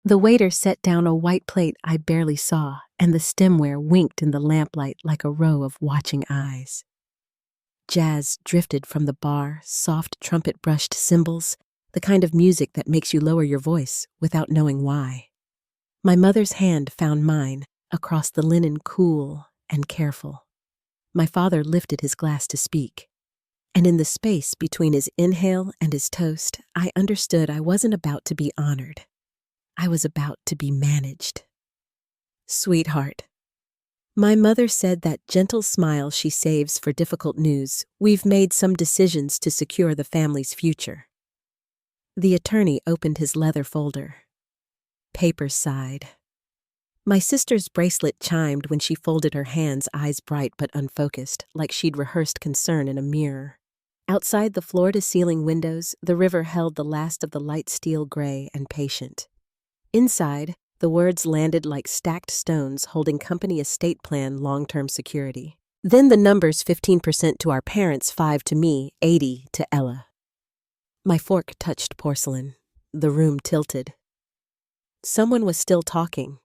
The waiter set down a white plate I barely saw, and the stemware winked in the lamplight like a row of watching eyes. Jazz drifted from the bar, soft trumpet-brushed cymbals, the kind of music that makes you lower your voice without knowing why. My mother's hand found mine across the linen, cool and careful. My father lifted his glass to speak, and in the space between his inhale and his toast, I understood I wasn't about to be honored. I was about to be managed. Sweetheart. My mother said that gentle smile she saves for difficult news. We've made some decisions to secure the family's future. The attorney opened his leather folder. Papers sighed. My sister's bracelet chimed when she folded her hands, eyes bright but unfocused, like she'd rehearsed concern in a mirror. Outside the floor-to-ceiling windows, the river held the last of the light steel gray and patient. Inside, the words landed like stacked stones holding company estate plan long-term security. Then the numbers: 15% to our parents, 5 to me, 80 to Ella. My fork touched porcelain. The room tilted. Someone was still talking.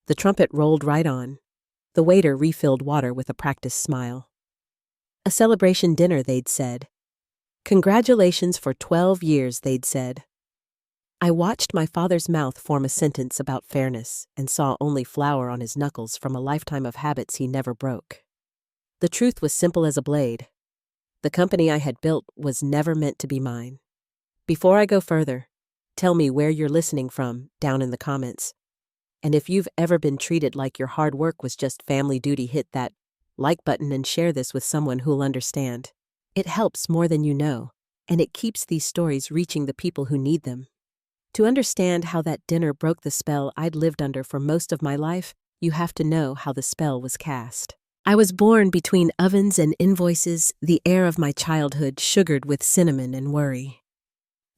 The trumpet rolled right on. The waiter refilled water with a practiced smile. A celebration dinner, they'd said. Congratulations for 12 years, they'd said. I watched my father's mouth form a sentence about fairness and saw only flour on his knuckles from a lifetime of habits he never broke. The truth was simple as a blade. The company I had built was never meant to be mine. Before I go further, tell me where you're listening from down in the comments. And if you've ever been treated like your hard work was just family duty, hit that like button and share this with someone who'll understand. It helps more than you know, and it keeps these stories reaching the people who need them. To understand how that dinner broke the spell I'd lived under for most of my life, you have to know how the spell was cast. I was born between ovens and invoices, the air of my childhood sugared with cinnamon and worry.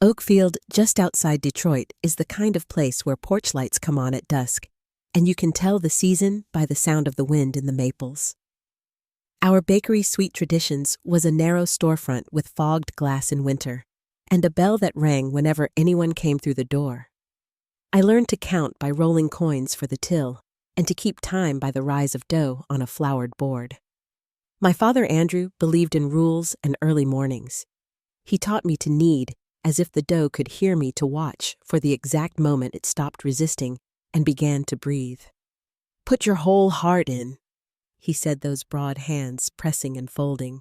Oakfield, just outside Detroit, is the kind of place where porch lights come on at dusk, and you can tell the season by the sound of the wind in the maples. Our bakery sweet traditions was a narrow storefront with fogged glass in winter, and a bell that rang whenever anyone came through the door. I learned to count by rolling coins for the till, and to keep time by the rise of dough on a floured board. My father Andrew believed in rules and early mornings. He taught me to knead, as if the dough could hear me, to watch for the exact moment it stopped resisting and began to breathe. Put your whole heart in, he said, those broad hands pressing and folding.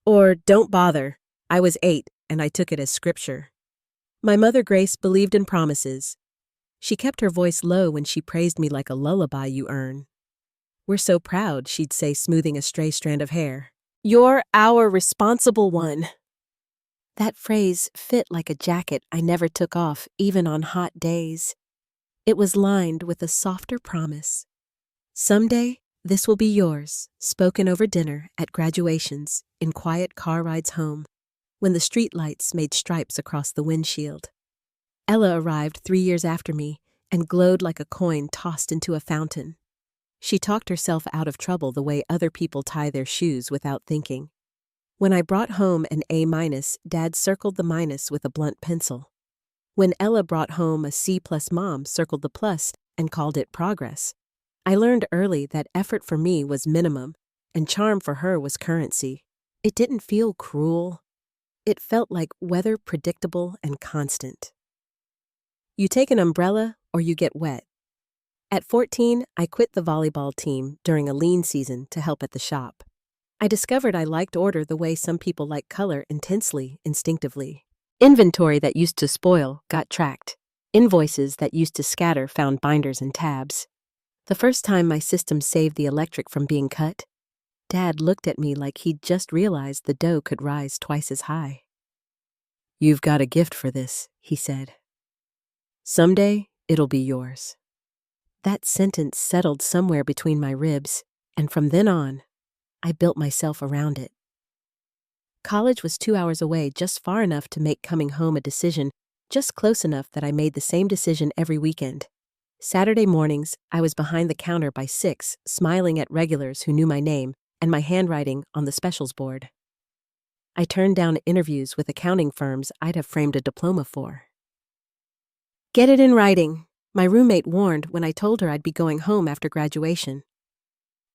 Or don't bother. I was 8, and I took it as scripture. My mother Grace believed in promises. She kept her voice low when she praised me, like a lullaby you earn. We're so proud, she'd say, smoothing a stray strand of hair. You're our responsible one. That phrase fit like a jacket I never took off, even on hot days. It was lined with a softer promise. Someday, this will be yours, spoken over dinner, at graduations, in quiet car rides home, when the streetlights made stripes across the windshield. Ella arrived 3 years after me and glowed like a coin tossed into a fountain. She talked herself out of trouble the way other people tie their shoes without thinking. When I brought home an A-, Dad circled the minus with a blunt pencil. When Ella brought home a C+, Mom circled the plus and called it progress. I learned early that effort for me was minimum and charm for her was currency. It didn't feel cruel. It felt like weather, predictable and constant. You take an umbrella or you get wet. At 14, I quit the volleyball team during a lean season to help at the shop. I discovered I liked order the way some people like color, intensely, instinctively. Inventory that used to spoil got tracked. Invoices that used to scatter found binders and tabs. The first time my system saved the electric from being cut, Dad looked at me like he'd just realized the dough could rise twice as high. You've got a gift for this, he said. Someday, it'll be yours. That sentence settled somewhere between my ribs, and from then on, I built myself around it. College was 2 hours away, just far enough to make coming home a decision, just close enough that I made the same decision every weekend. Saturday mornings, I was behind the counter by 6, smiling at regulars who knew my name and my handwriting on the specials board. I turned down interviews with accounting firms I'd have framed a diploma for. Get it in writing. My roommate warned when I told her I'd be going home after graduation.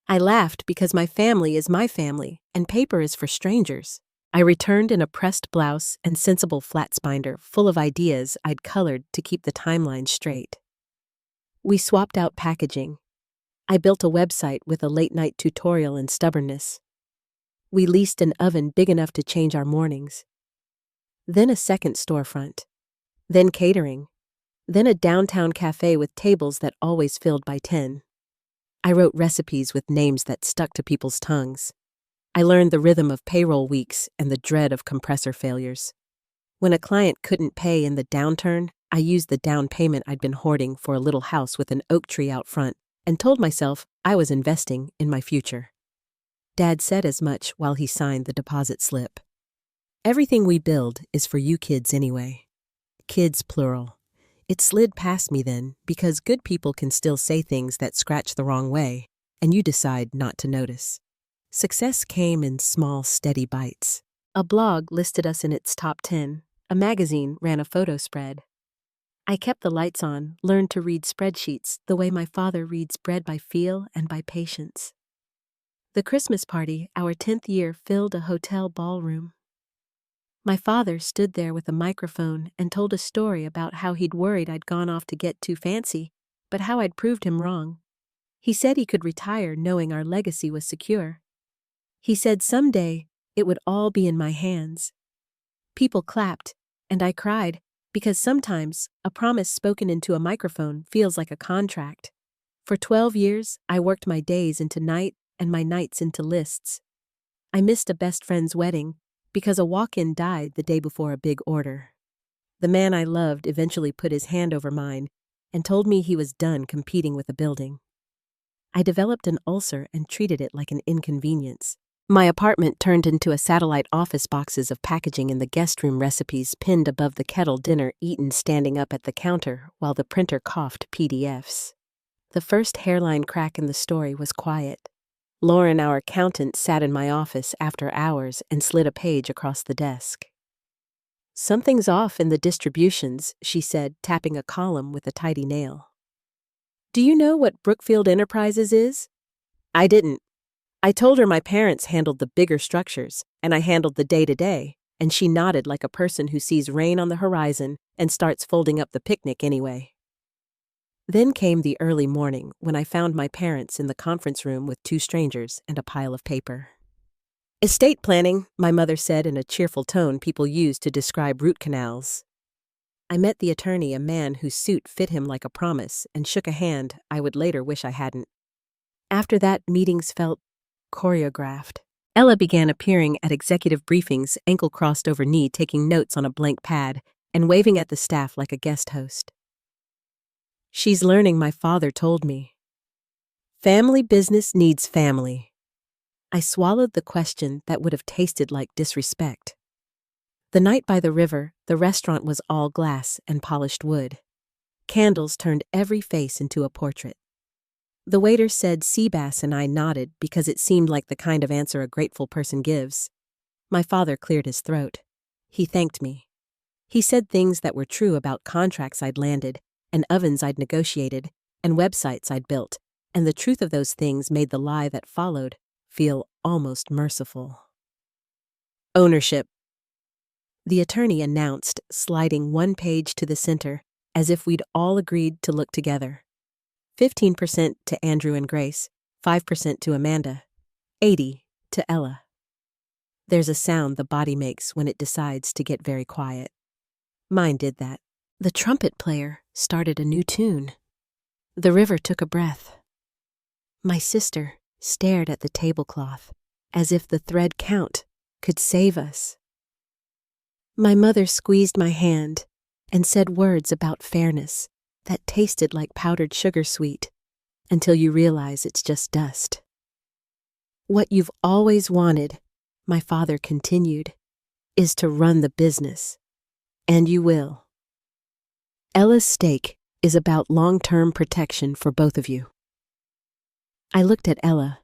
I laughed because my family is my family, and paper is for strangers. I returned in a pressed blouse and sensible flat binder full of ideas I'd colored to keep the timeline straight. We swapped out packaging. I built a website with a late-night tutorial in stubbornness. We leased an oven big enough to change our mornings. Then a second storefront. Then catering. Then a downtown cafe with tables that always filled by 10. I wrote recipes with names that stuck to people's tongues. I learned the rhythm of payroll weeks and the dread of compressor failures. When a client couldn't pay in the downturn, I used the down payment I'd been hoarding for a little house with an oak tree out front and told myself I was investing in my future. Dad said as much while he signed the deposit slip. Everything we build is for you kids anyway. Kids plural. It slid past me then because good people can still say things that scratch the wrong way, and you decide not to notice. Success came in small, steady bites. A blog listed us in its top 10. A magazine ran a photo spread. I kept the lights on, learned to read spreadsheets the way my father reads bread by feel and by patience. The Christmas party, our 10th year, filled a hotel ballroom. My father stood there with a microphone and told a story about how he'd worried I'd gone off to get too fancy, but how I'd proved him wrong. He said he could retire knowing our legacy was secure. He said someday it would all be in my hands. People clapped, and I cried, because sometimes a promise spoken into a microphone feels like a contract. For 12 years, I worked my days into night and my nights into lists. I missed a best friend's wedding because a walk-in died the day before a big order. The man I loved eventually put his hand over mine and told me he was done competing with the building. I developed an ulcer and treated it like an inconvenience. My apartment turned into a satellite office, boxes of packaging in the guest room, recipes pinned above the kettle, dinner eaten standing up at the counter while the printer coughed PDFs. The first hairline crack in the story was quiet. Lauren, our accountant, sat in my office after hours and slid a page across the desk. "Something's off in the distributions," she said, tapping a column with a tidy nail. "Do you know what Brookfield Enterprises is?" I didn't. I told her my parents handled the bigger structures, and I handled the day-to-day, and she nodded like a person who sees rain on the horizon and starts folding up the picnic anyway. Then came the early morning when I found my parents in the conference room with 2 strangers and a pile of paper. "Estate planning," my mother said in a cheerful tone people use to describe root canals. I met the attorney, a man whose suit fit him like a promise, and shook a hand I would later wish I hadn't. After that, meetings felt choreographed. Ella began appearing at executive briefings, ankle crossed over knee, taking notes on a blank pad and waving at the staff like a guest host. "She's learning," my father told me. "Family business needs family." I swallowed the question that would have tasted like disrespect. The night by the river, the restaurant was all glass and polished wood. Candles turned every face into a portrait. The waiter said sea bass and I nodded because it seemed like the kind of answer a grateful person gives. My father cleared his throat. He thanked me. He said things that were true about contracts I'd landed, and ovens I'd negotiated, and websites I'd built, and the truth of those things made the lie that followed feel almost merciful. "Ownership," the attorney announced, sliding one page to the center, as if we'd all agreed to look together. 15% to Andrew and Grace, 5% to Amanda, 80% to Ella. There's a sound the body makes when it decides to get very quiet. Mine did that. The trumpet player started a new tune. The river took a breath. My sister stared at the tablecloth, as if the thread count could save us. My mother squeezed my hand and said words about fairness that tasted like powdered sugar sweet, until you realize it's just dust. "What you've always wanted," my father continued, "is to run the business. And you will. Ella's stake is about long-term protection for both of you." I looked at Ella.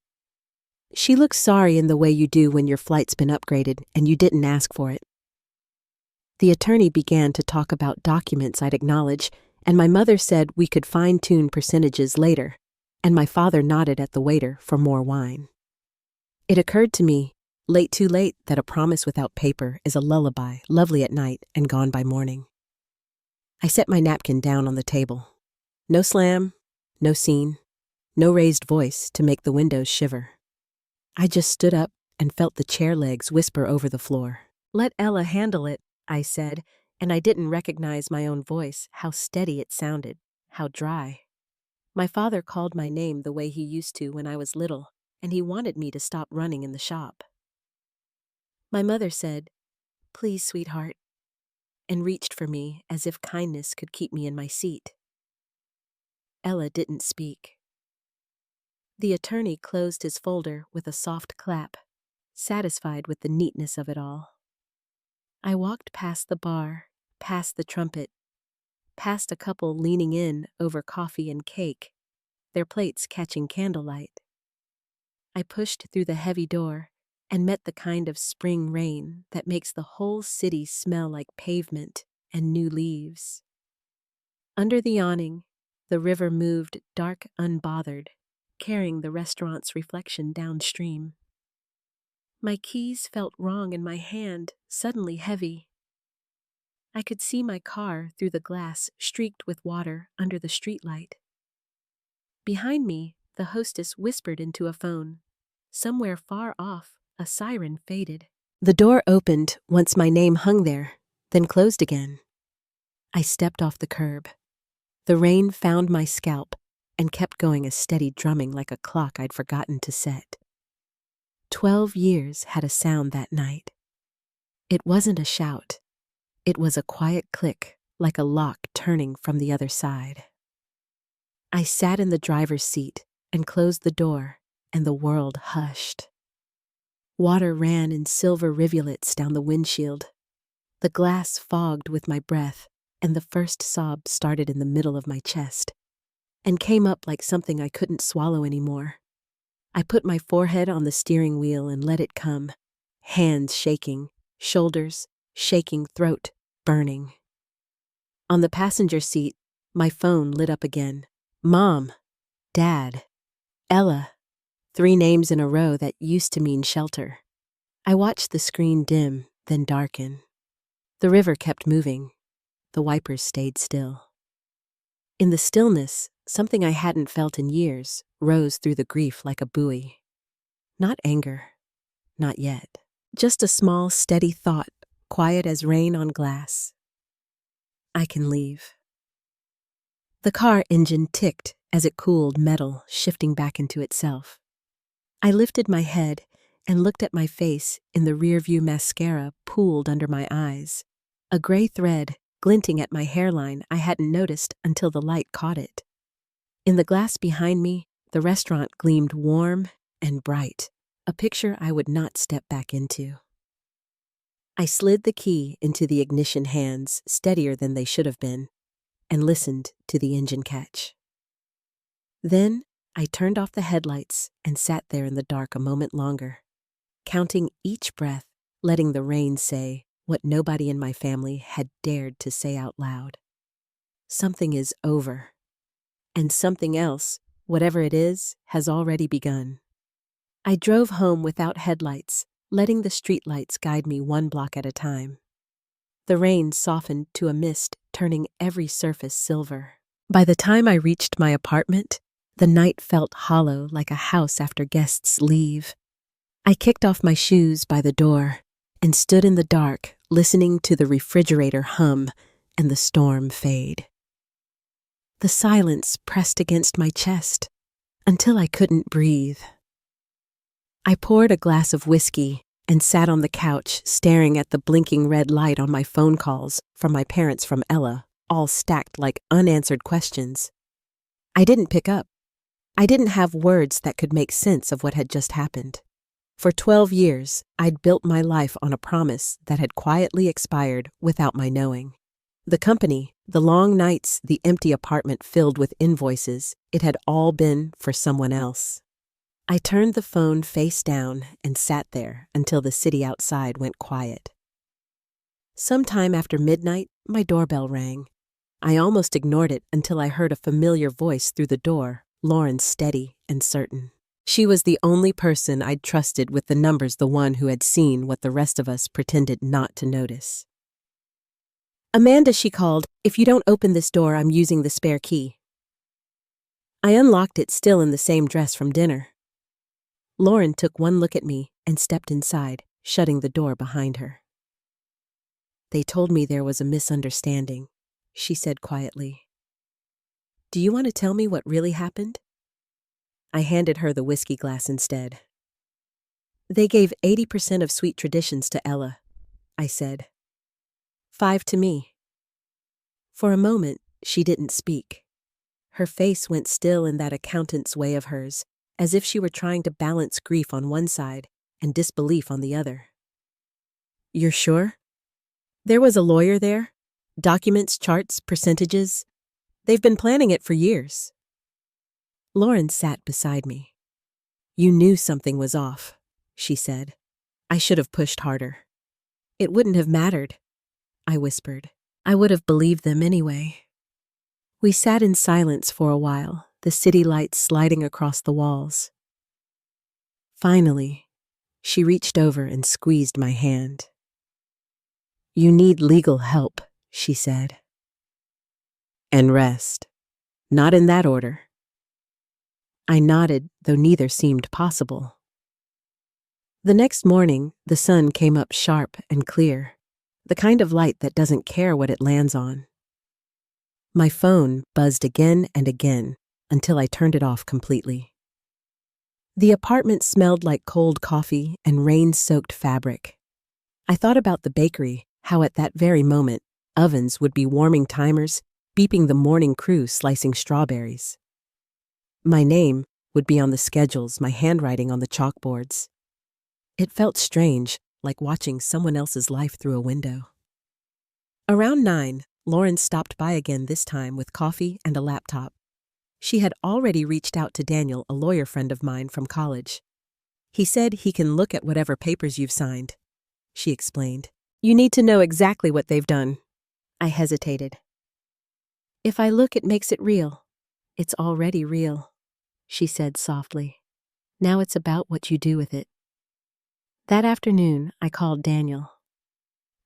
She looks sorry in the way you do when your flight's been upgraded and you didn't ask for it. The attorney began to talk about documents I'd acknowledge and my mother said we could fine-tune percentages later, and my father nodded at the waiter for more wine. It occurred to me, late too late, that a promise without paper is a lullaby, lovely at night and gone by morning. I set my napkin down on the table. No slam, no scene, no raised voice to make the windows shiver. I just stood up and felt the chair legs whisper over the floor. "Let Ella handle it," I said, and I didn't recognize my own voice, how steady it sounded, how dry. My father called my name the way he used to when I was little, and he wanted me to stop running in the shop. My mother said, "Please, sweetheart," and reached for me as if kindness could keep me in my seat. Ella didn't speak. The attorney closed his folder with a soft clap, satisfied with the neatness of it all. I walked past the bar, past the trumpet, past a couple leaning in over coffee and cake, their plates catching candlelight. I pushed through the heavy door and met the kind of spring rain that makes the whole city smell like pavement and new leaves. Under the awning, the river moved dark unbothered, carrying the restaurant's reflection downstream. My keys felt wrong in my hand, suddenly heavy. I could see my car through the glass streaked with water under the streetlight. Behind me, the hostess whispered into a phone. Somewhere far off, a siren faded. The door opened once my name hung there, then closed again. I stepped off the curb. The rain found my scalp and kept going a steady drumming like a clock I'd forgotten to set. 12 years had a sound that night. It wasn't a shout. It was a quiet click, like a lock turning from the other side. I sat in the driver's seat and closed the door, and the world hushed. Water ran in silver rivulets down the windshield. The glass fogged with my breath, and the first sob started in the middle of my chest, and came up like something I couldn't swallow anymore. I put my forehead on the steering wheel and let it come, hands shaking, shoulders shaking, throat burning. On the passenger seat, my phone lit up again. Mom, Dad, Ella, 3 names in a row that used to mean shelter. I watched the screen dim, then darken. The river kept moving. The wipers stayed still. In the stillness, something I hadn't felt in years rose through the grief like a buoy. Not anger. Not yet. Just a small, steady thought, quiet as rain on glass. I can leave. The car engine ticked as it cooled metal, shifting back into itself. I lifted my head and looked at my face in the rearview mascara pooled under my eyes, a gray thread glinting at my hairline I hadn't noticed until the light caught it. In the glass behind me, the restaurant gleamed warm and bright, a picture I would not step back into. I slid the key into the ignition hands, steadier than they should have been, and listened to the engine catch. Then I turned off the headlights and sat there in the dark a moment longer, counting each breath, letting the rain say what nobody in my family had dared to say out loud. Something is over, and something else, whatever it is, has already begun. I drove home without headlights, letting the streetlights guide me 1 block at a time. The rain softened to a mist, turning every surface silver. By the time I reached my apartment, the night felt hollow like a house after guests leave. I kicked off my shoes by the door and stood in the dark, listening to the refrigerator hum and the storm fade. The silence pressed against my chest until I couldn't breathe. I poured a glass of whiskey and sat on the couch staring at the blinking red light on my phone calls from my parents from Ella, all stacked like unanswered questions. I didn't pick up. I didn't have words that could make sense of what had just happened. For 12 years, I'd built my life on a promise that had quietly expired without my knowing. The company, the long nights, the empty apartment filled with invoices, it had all been for someone else. I turned the phone face down and sat there until the city outside went quiet. Sometime after midnight, my doorbell rang. I almost ignored it until I heard a familiar voice through the door, Lauren's, steady and certain. She was the only person I'd trusted with the numbers, the one who had seen what the rest of us pretended not to notice. "Amanda," she called, "if you don't open this door, I'm using the spare key." I unlocked it, still in the same dress from dinner. Lauren took one look at me and stepped inside, shutting the door behind her. "They told me there was a misunderstanding," she said quietly. "Do you want to tell me what really happened?" I handed her the whiskey glass instead. "They gave 80% of Sweet Traditions to Ella," I said. 5 to me. For a moment, she didn't speak. Her face went still in that accountant's way of hers, as if she were trying to balance grief on one side and disbelief on the other. "You're sure? There was a lawyer there? Documents, charts, percentages? They've been planning it for years." Lauren sat beside me. "You knew something was off," she said. "I should have pushed harder." "It wouldn't have mattered," I whispered. "I would have believed them anyway." We sat in silence for a while, the city lights sliding across the walls. Finally, she reached over and squeezed my hand. "You need legal help," she said. "And rest. Not in that order." I nodded, though neither seemed possible. The next morning, the sun came up sharp and clear, the kind of light that doesn't care what it lands on. My phone buzzed again and again until I turned it off completely. The apartment smelled like cold coffee and rain-soaked fabric. I thought about the bakery, how at that very moment, ovens would be warming timers, beeping the morning crew slicing strawberries. My name would be on the schedules, my handwriting on the chalkboards. It felt strange, like watching someone else's life through a window. Around 9, Lauren stopped by again, this time with coffee and a laptop. She had already reached out to Daniel, a lawyer friend of mine from college. "He said he can look at whatever papers you've signed," she explained. "You need to know exactly what they've done." I hesitated. "If I look, it makes it real." "It's already real," she said softly. "Now it's about what you do with it." That afternoon, I called Daniel.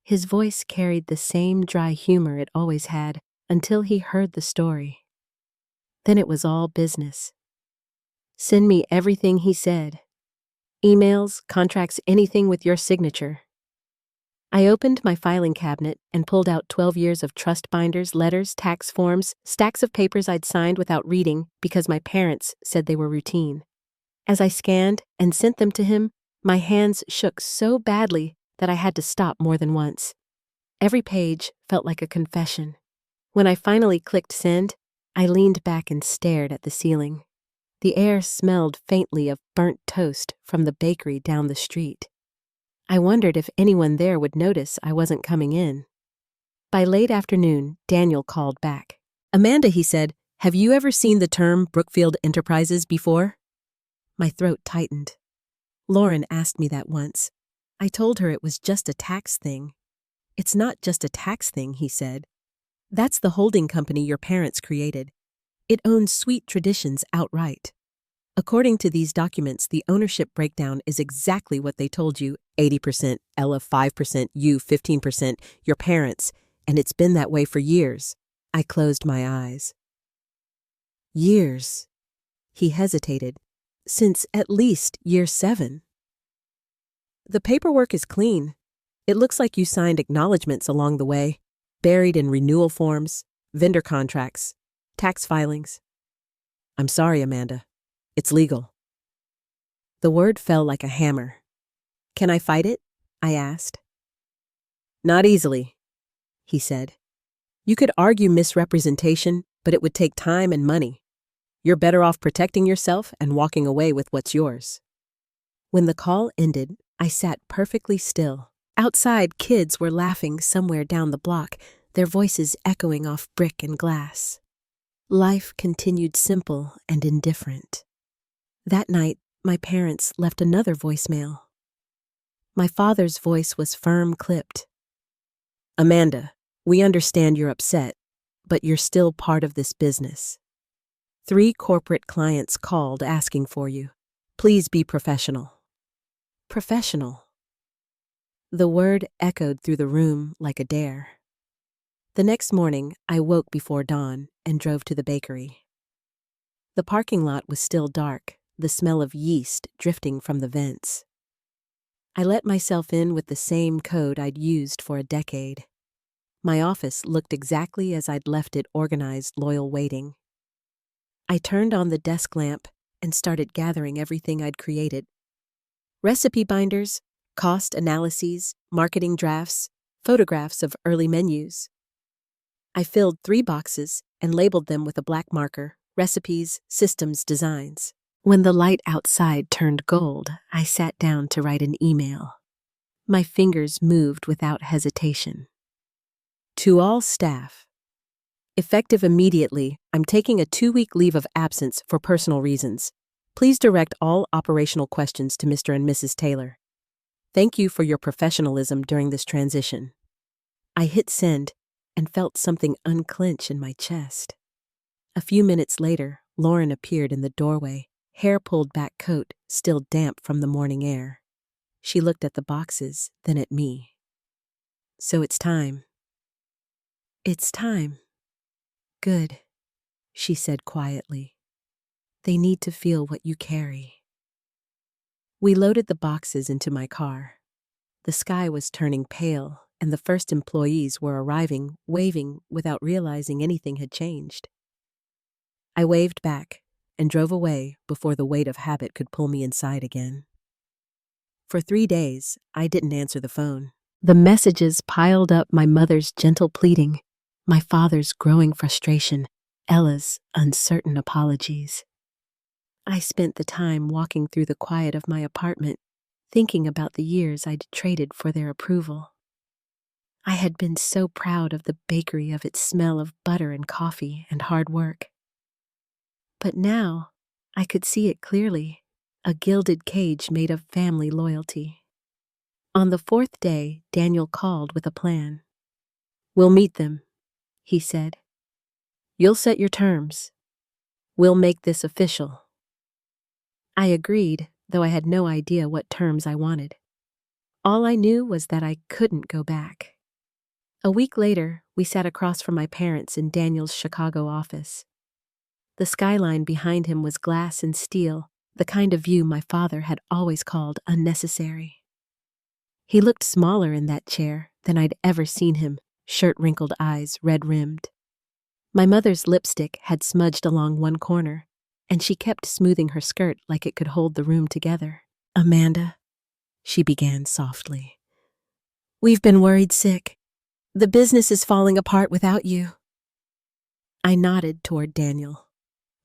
His voice carried the same dry humor it always had until he heard the story. Then it was all business. "Send me everything," he said. "Emails, contracts, anything with your signature." I opened my filing cabinet and pulled out 12 years of trust binders, letters, tax forms, stacks of papers I'd signed without reading because my parents said they were routine. As I scanned and sent them to him, my hands shook so badly that I had to stop more than once. Every page felt like a confession. When I finally clicked send, I leaned back and stared at the ceiling. The air smelled faintly of burnt toast from the bakery down the street. I wondered if anyone there would notice I wasn't coming in. By late afternoon, Daniel called back. "Amanda," he said, "have you ever seen the term Brookfield Enterprises before?" My throat tightened. Lauren asked me that once. I told her it was just a tax thing. "It's not just a tax thing," he said. "That's the holding company your parents created. It owns Sweet Traditions outright. According to these documents, the ownership breakdown is exactly what they told you: 80%, Ella 5%, you 15%, your parents, and it's been that way for years." I closed my eyes. "Years?" He hesitated. "Since at least year 7. "The paperwork is clean. It looks like you signed acknowledgments along the way, buried in renewal forms, vendor contracts, tax filings." "I'm sorry, Amanda. It's legal." The word fell like a hammer. "Can I fight it?" I asked. "Not easily," he said. "You could argue misrepresentation, but it would take time and money. You're better off protecting yourself and walking away with what's yours." When the call ended, I sat perfectly still. Outside, kids were laughing somewhere down the block, their voices echoing off brick and glass. Life continued simple and indifferent. That night, my parents left another voicemail. My father's voice was firm, clipped. "Amanda, we understand you're upset. but you're still part of this business. 3 corporate clients called asking for you. Please be professional. Professional. The word echoed through the room like a dare. The next morning, I woke before dawn and drove to the bakery. The parking lot was still dark, the smell of yeast drifting from the vents. I let myself in with the same code I'd used for a decade. My office looked exactly as I'd left it, organized, loyal, waiting. I turned on the desk lamp and started gathering everything I'd created. Recipe binders, cost analyses, marketing drafts, photographs of early menus. I filled 3 boxes and labeled them with a black marker: recipes, systems, designs. When the light outside turned gold, I sat down to write an email. My fingers moved without hesitation. To all staff. Effective immediately, I'm taking a 2-week leave of absence for personal reasons. Please direct all operational questions to Mr. and Mrs. Taylor. Thank you for your professionalism during this transition. I hit send and felt something unclench in my chest. A few minutes later, Lauren appeared in the doorway, hair pulled back, coat still damp from the morning air. She looked at the boxes, then at me. So it's time. It's time. Good, she said quietly. They need to feel what you carry. We loaded the boxes into my car. The sky was turning pale, and the first employees were arriving, waving without realizing anything had changed. I waved back and drove away before the weight of habit could pull me inside again. For 3 days, I didn't answer the phone. The messages piled up: my mother's gentle pleading, my father's growing frustration, Ella's uncertain apologies. I spent the time walking through the quiet of my apartment, thinking about the years I'd traded for their approval. I had been so proud of the bakery, of its smell of butter and coffee and hard work. But now, I could see it clearly, a gilded cage made of family loyalty. On the 4th day, Daniel called with a plan. We'll meet them, he said. You'll set your terms. We'll make this official. I agreed, though I had no idea what terms I wanted. All I knew was that I couldn't go back. A week later, we sat across from my parents in Daniel's Chicago office. The skyline behind him was glass and steel, the kind of view my father had always called unnecessary. He looked smaller in that chair than I'd ever seen him, shirt-wrinkled eyes red-rimmed. My mother's lipstick had smudged along one corner, and she kept smoothing her skirt like it could hold the room together. Amanda, she began softly. We've been worried sick. The business is falling apart without you. I nodded toward Daniel.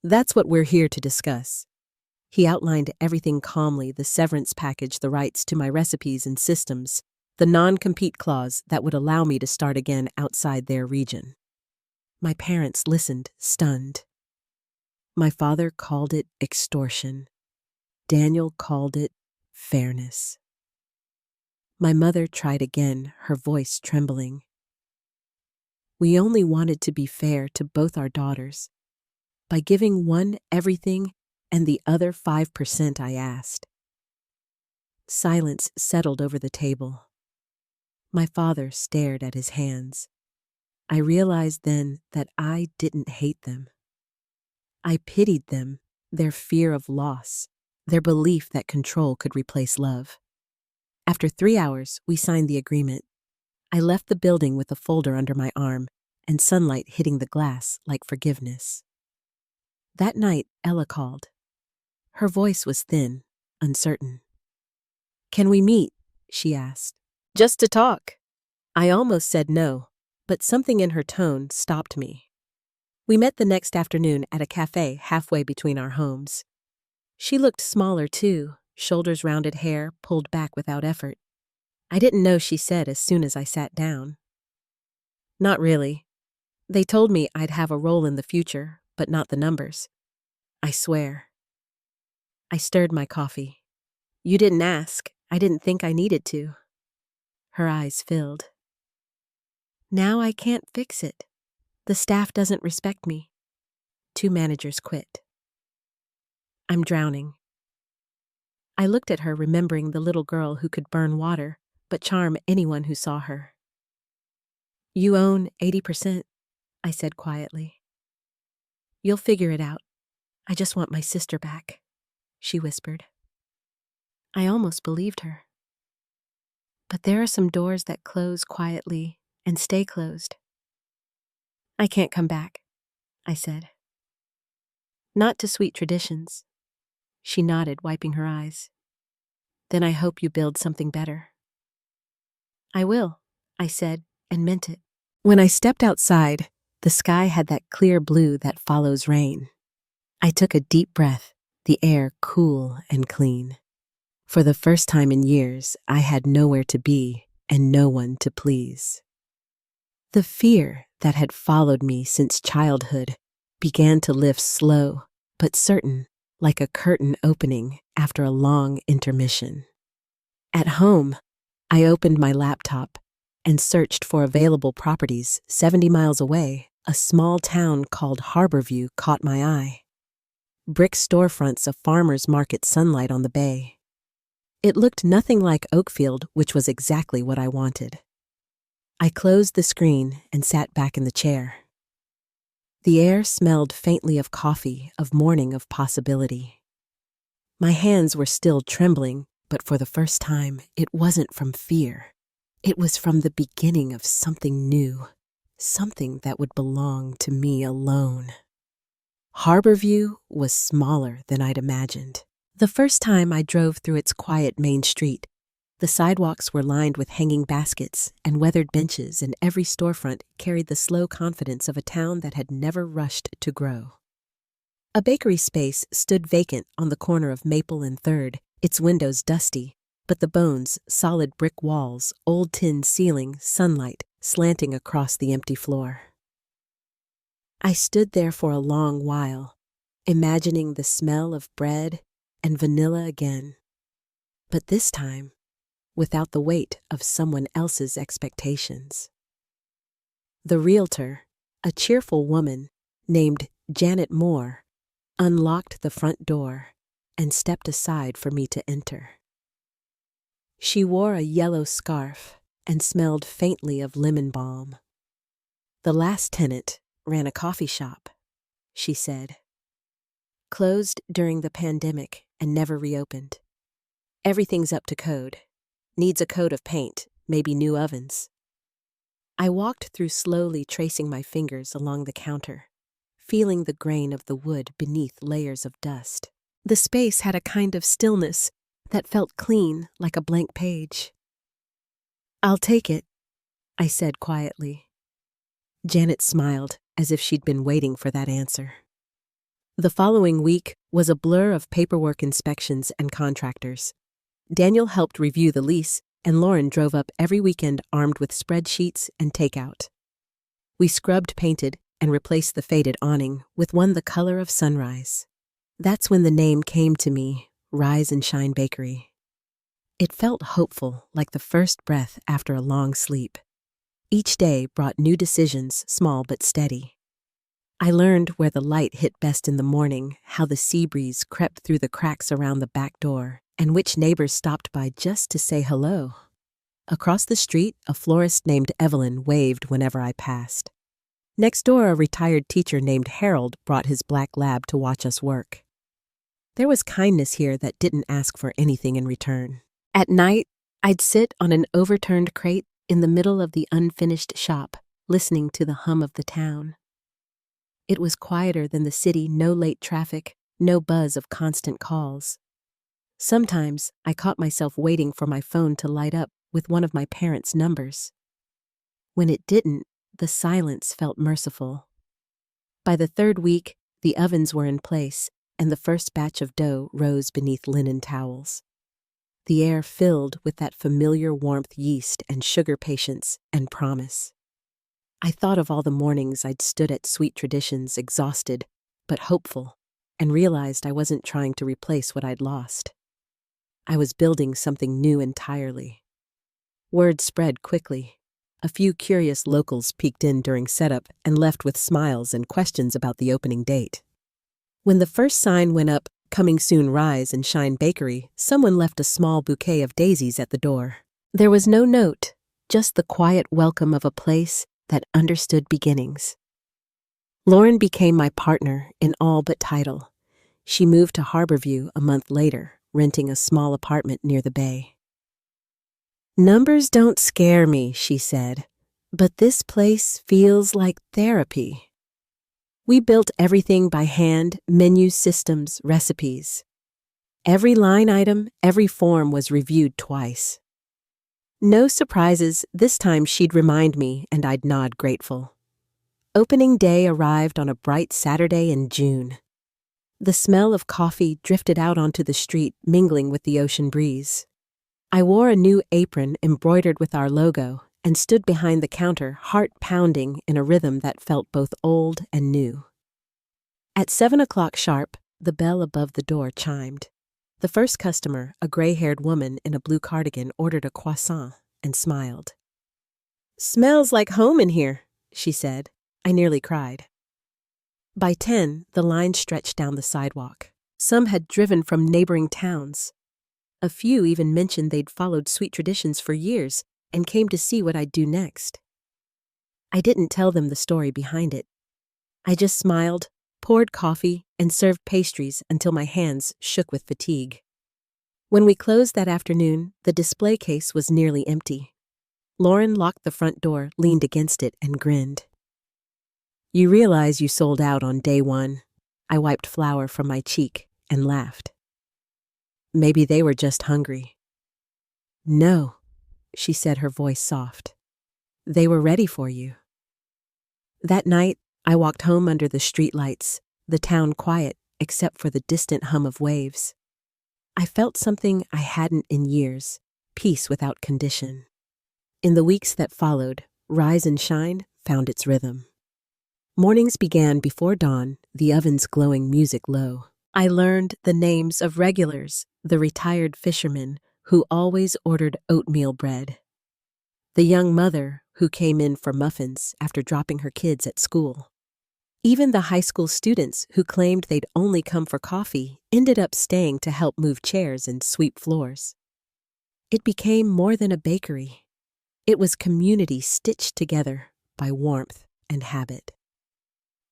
That's what we're here to discuss. He outlined everything calmly: the severance package, the rights to my recipes and systems, the non-compete clause that would allow me to start again outside their region. My parents listened, stunned. My father called it extortion. Daniel called it fairness. My mother tried again, her voice trembling. We only wanted to be fair to both our daughters. By giving one everything and the other 5%, I asked. Silence settled over the table. My father stared at his hands. I realized then that I didn't hate them. I pitied them, their fear of loss, their belief that control could replace love. After 3 hours, we signed the agreement. I left the building with a folder under my arm and sunlight hitting the glass like forgiveness. That night, Ella called. Her voice was thin, uncertain. Can we meet? She asked. Just to talk. I almost said no, but something in her tone stopped me. We met the next afternoon at a cafe halfway between our homes. She looked smaller too, shoulders rounded, hair pulled back without effort. I didn't know she said as soon as I sat down. Not really. They told me I'd have a role in the future, but not the numbers. I swear. I stirred my coffee. You didn't ask. I didn't think I needed to. Her eyes filled. Now I can't fix it. The staff doesn't respect me. 2 managers quit. I'm drowning. I looked at her, remembering the little girl who could burn water, but charm anyone who saw her. You own 80%, I said quietly. You'll figure it out. I just want my sister back, she whispered. I almost believed her. But there are some doors that close quietly and stay closed. I can't come back, I said. Not to sweet traditions. She nodded, wiping her eyes. Then I hope you build something better. I will, I said, and meant it. When I stepped outside, the sky had that clear blue that follows rain. I took a deep breath, the air cool and clean. For the first time in years, I had nowhere to be and no one to please. The fear that had followed me since childhood began to lift slow but certain, like a curtain opening after a long intermission. At home, I opened my laptop and searched for available properties. 70 miles away, a small town called Harborview caught my eye. Brick storefronts, a farmer's market, sunlight on the bay. It looked nothing like Oakfield, which was exactly what I wanted. I closed the screen and sat back in the chair. The air smelled faintly of coffee, of morning, of possibility. My hands were still trembling, but for the first time, it wasn't from fear. It was from the beginning of something new, something that would belong to me alone. Harborview was smaller than I'd imagined. The first time I drove through its quiet main street, the sidewalks were lined with hanging baskets and weathered benches, and every storefront carried the slow confidence of a town that had never rushed to grow. A bakery space stood vacant on the corner of Maple and 3rd, its windows dusty, but the bones, solid brick walls, old tin ceiling, sunlight slanting across the empty floor. I stood there for a long while, imagining the smell of bread and vanilla again, but this time without the weight of someone else's expectations. The realtor, a cheerful woman named Janet Moore, unlocked the front door and stepped aside for me to enter. She wore a yellow scarf and smelled faintly of lemon balm. The last tenant ran a coffee shop, she said. Closed during the pandemic and never reopened. Everything's up to code. Needs a coat of paint, maybe new ovens. I walked through, slowly tracing my fingers along the counter, feeling the grain of the wood beneath layers of dust. The space had a kind of stillness that felt clean, like a blank page. I'll take it, I said quietly. Janet smiled, as if she'd been waiting for that answer. The following week was a blur of paperwork, inspections, and contractors. Daniel helped review the lease, and Lauren drove up every weekend armed with spreadsheets and takeout. We scrubbed, painted, and replaced the faded awning with one the color of sunrise. That's when the name came to me, Rise and Shine Bakery. It felt hopeful, like the first breath after a long sleep. Each day brought new decisions, small but steady. I learned where the light hit best in the morning, how the sea breeze crept through the cracks around the back door, and which neighbors stopped by just to say hello. Across the street, a florist named Evelyn waved whenever I passed. Next door, a retired teacher named Harold brought his black lab to watch us work. There was kindness here that didn't ask for anything in return. At night, I'd sit on an overturned crate in the middle of the unfinished shop, listening to the hum of the town. It was quieter than the city, no late traffic, no buzz of constant calls. Sometimes I caught myself waiting for my phone to light up with one of my parents' numbers. When it didn't, the silence felt merciful. By the 3rd week, the ovens were in place, and the first batch of dough rose beneath linen towels. The air filled with that familiar warmth, yeast and sugar, patience and promise. I thought of all the mornings I'd stood at Sweet Traditions, exhausted but hopeful, and realized I wasn't trying to replace what I'd lost. I was building something new entirely. Word spread quickly. A few curious locals peeked in during setup and left with smiles and questions about the opening date. When the first sign went up, "Coming soon, Rise and Shine Bakery," someone left a small bouquet of daisies at the door. There was no note, just the quiet welcome of a place that understood beginnings. Lauren became my partner in all but title. She moved to Harborview a month later, renting a small apartment near the bay. "Numbers don't scare me," she said, "but this place feels like therapy." We built everything by hand: menus, systems, recipes. Every line item, every form was reviewed twice. No surprises, this time she'd remind me and I'd nod grateful. Opening day arrived on a bright Saturday in June. The smell of coffee drifted out onto the street, mingling with the ocean breeze. I wore a new apron embroidered with our logo and stood behind the counter, heart pounding in a rhythm that felt both old and new. At 7 o'clock sharp, the bell above the door chimed. The first customer, a gray-haired woman in a blue cardigan, ordered a croissant and smiled. "Smells like home in here," she said. I nearly cried. By 10, the line stretched down the sidewalk. Some had driven from neighboring towns. A few even mentioned they'd followed sweet traditions for years and came to see what I'd do next. I didn't tell them the story behind it. I just smiled, poured coffee, and served pastries until my hands shook with fatigue. When we closed that afternoon, the display case was nearly empty. Lauren locked the front door, leaned against it, and grinned. "You realize you sold out on day one." I wiped flour from my cheek and laughed. "Maybe they were just hungry." "No," she said, her voice soft. "They were ready for you." That night, I walked home under the streetlights, the town quiet except for the distant hum of waves. I felt something I hadn't in years: peace without condition. In the weeks that followed, Rise and Shine found its rhythm. Mornings began before dawn, the oven's glowing music low. I learned the names of regulars, the retired fisherman who always ordered oatmeal bread, the young mother who came in for muffins after dropping her kids at school. Even the high school students who claimed they'd only come for coffee ended up staying to help move chairs and sweep floors. It became more than a bakery. It was community stitched together by warmth and habit.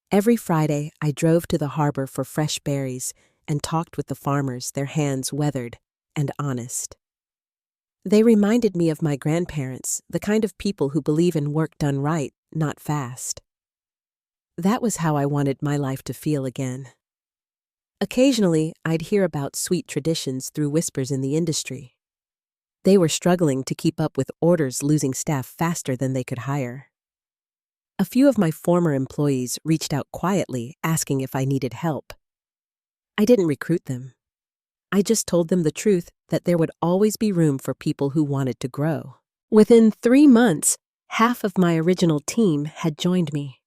Every Friday, I drove to the harbor for fresh berries and talked with the farmers, their hands weathered and honest. They reminded me of my grandparents, the kind of people who believe in work done right, not fast. That was how I wanted my life to feel again. Occasionally, I'd hear about sweet traditions through whispers in the industry. They were struggling to keep up with orders, losing staff faster than they could hire. A few of my former employees reached out quietly, asking if I needed help. I didn't recruit them. I just told them the truth, that there would always be room for people who wanted to grow. Within 3 months, half of my original team had joined me.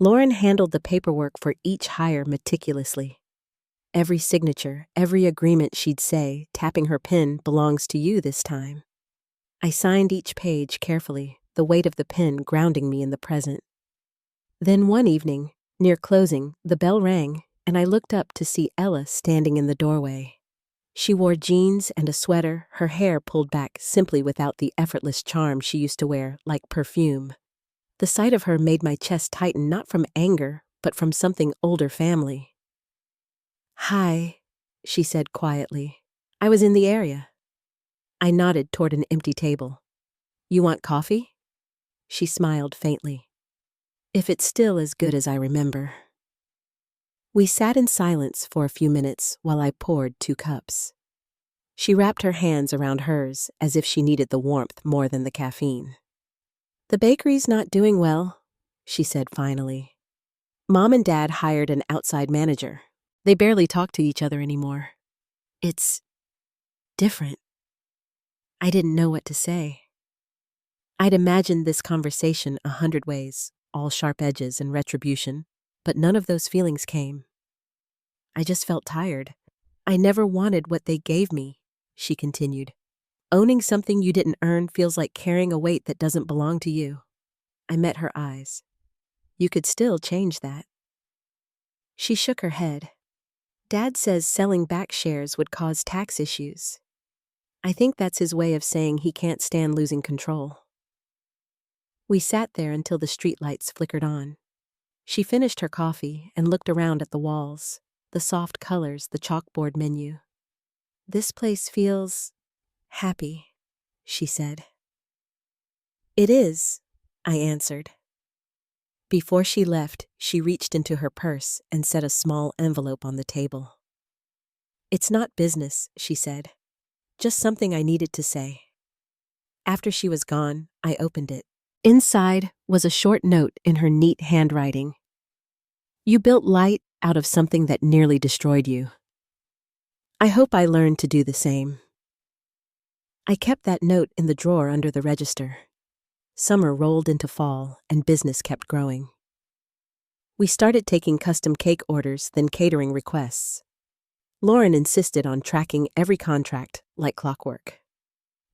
Lauren handled the paperwork for each hire meticulously. Every signature, every agreement, she'd say, tapping her pen, "Belongs to you this time." I signed each page carefully, the weight of the pen grounding me in the present. Then one evening, near closing, the bell rang, and I looked up to see Ella standing in the doorway. She wore jeans and a sweater, her hair pulled back simply without the effortless charm she used to wear, like perfume. The sight of her made my chest tighten, not from anger, but from something older family. "Hi," she said quietly. "I was in the area." I nodded toward an empty table. "You want coffee?" She smiled faintly. "If it's still as good as I remember." We sat in silence for a few minutes while I poured 2 cups. She wrapped her hands around hers as if she needed the warmth more than the caffeine. "The bakery's not doing well," she said finally. "Mom and Dad hired an outside manager. They barely talk to each other anymore. It's different." I didn't know what to say. I'd imagined this conversation 100 ways, all sharp edges and retribution, but none of those feelings came. I just felt tired. "I never wanted what they gave me," she continued. Owning something you didn't earn feels like carrying a weight that doesn't belong to you. I met her eyes. You could still change that. She shook her head. Dad says selling back shares would cause tax issues. I think that's his way of saying he can't stand losing control. We sat there until the streetlights flickered on. She finished her coffee and looked around at the walls, the soft colors, the chalkboard menu. This place feels happy, she said. It is, I answered. Before she left, she reached into her purse and set a small envelope on the table. It's not business, she said. Just something I needed to say. After she was gone, I opened it. Inside was a short note in her neat handwriting. You built light out of something that nearly destroyed you. I hope I learned to do the same. I kept that note in the drawer under the register. Summer rolled into fall, and business kept growing. We started taking custom cake orders, then catering requests. Lauren insisted on tracking every contract like clockwork.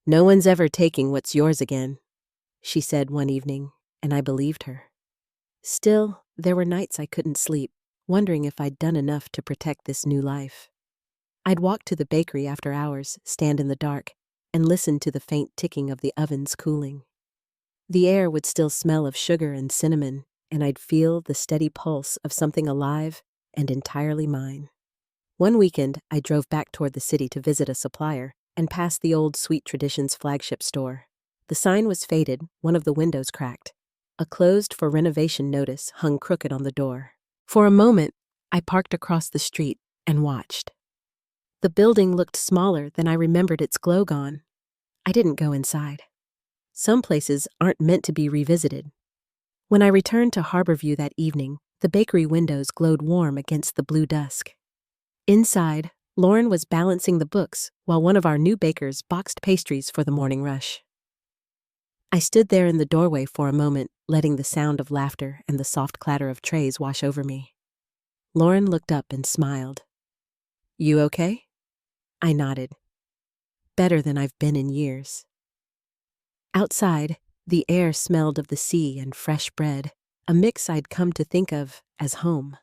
No one's ever taking what's yours again, she said one evening, and I believed her. Still, there were nights I couldn't sleep, wondering if I'd done enough to protect this new life. I'd walk to the bakery after hours, stand in the dark, and listen to the faint ticking of the ovens cooling. The air would still smell of sugar and cinnamon, and I'd feel the steady pulse of something alive and entirely mine. One weekend, I drove back toward the city to visit a supplier and passed the old Sweet Traditions flagship store. The sign was faded, one of the windows cracked. A closed for renovation notice hung crooked on the door. For a moment, I parked across the street and watched. The building looked smaller than I remembered its glow gone. I didn't go inside. Some places aren't meant to be revisited. When I returned to Harborview that evening, the bakery windows glowed warm against the blue dusk. Inside, Lauren was balancing the books while one of our new bakers boxed pastries for the morning rush. I stood there in the doorway for a moment, letting the sound of laughter and the soft clatter of trays wash over me. Lauren looked up and smiled. You okay? I nodded. Better than I've been in years. Outside, the air smelled of the sea and fresh bread, a mix I'd come to think of as home.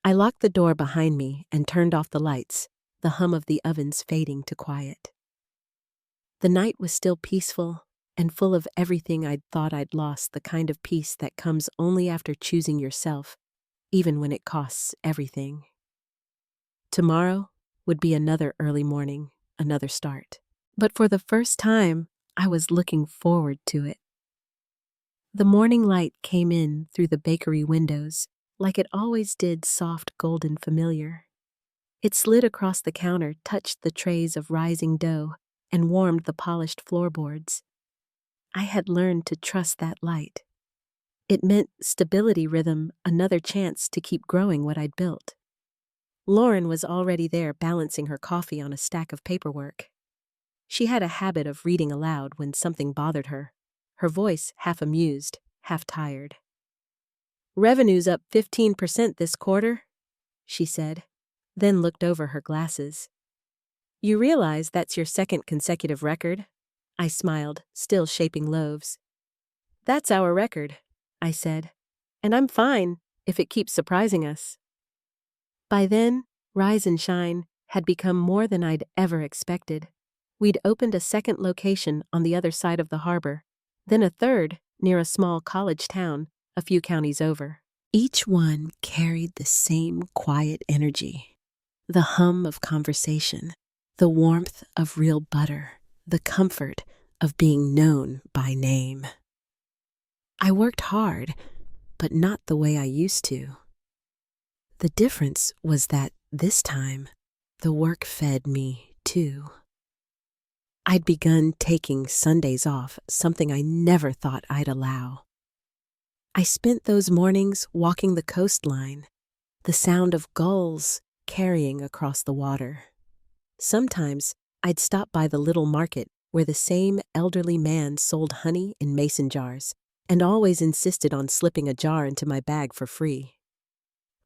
I locked the door behind me and turned off the lights, the hum of the ovens fading to quiet. The night was still peaceful and full of everything I'd thought I'd lost, the kind of peace that comes only after choosing yourself, even when it costs everything. Tomorrow would be another early morning, another start. But for the first time, I was looking forward to it. The morning light came in through the bakery windows, like it always did, soft, golden, familiar. It slid across the counter, touched the trays of rising dough, and warmed the polished floorboards. I had learned to trust that light. It meant stability, rhythm, another chance to keep growing what I'd built. Lauren was already there, balancing her coffee on a stack of paperwork. She had a habit of reading aloud when something bothered her, her voice half amused, half tired. Revenue's up 15% this quarter, she said, then looked over her glasses. You realize that's your second consecutive record? I smiled, still shaping loaves. That's our record, I said, and I'm fine if it keeps surprising us. By then, Rise and Shine had become more than I'd ever expected. We'd opened a second location on the other side of the harbor, then a third near a small college town a few counties over. Each one carried the same quiet energy, the hum of conversation, the warmth of real butter, the comfort of being known by name. I worked hard, but not the way I used to. The difference was that this time, the work fed me too. I'd begun taking Sundays off, something I never thought I'd allow. I spent those mornings walking the coastline, the sound of gulls carrying across the water. Sometimes I'd stop by the little market where the same elderly man sold honey in mason jars and always insisted on slipping a jar into my bag for free.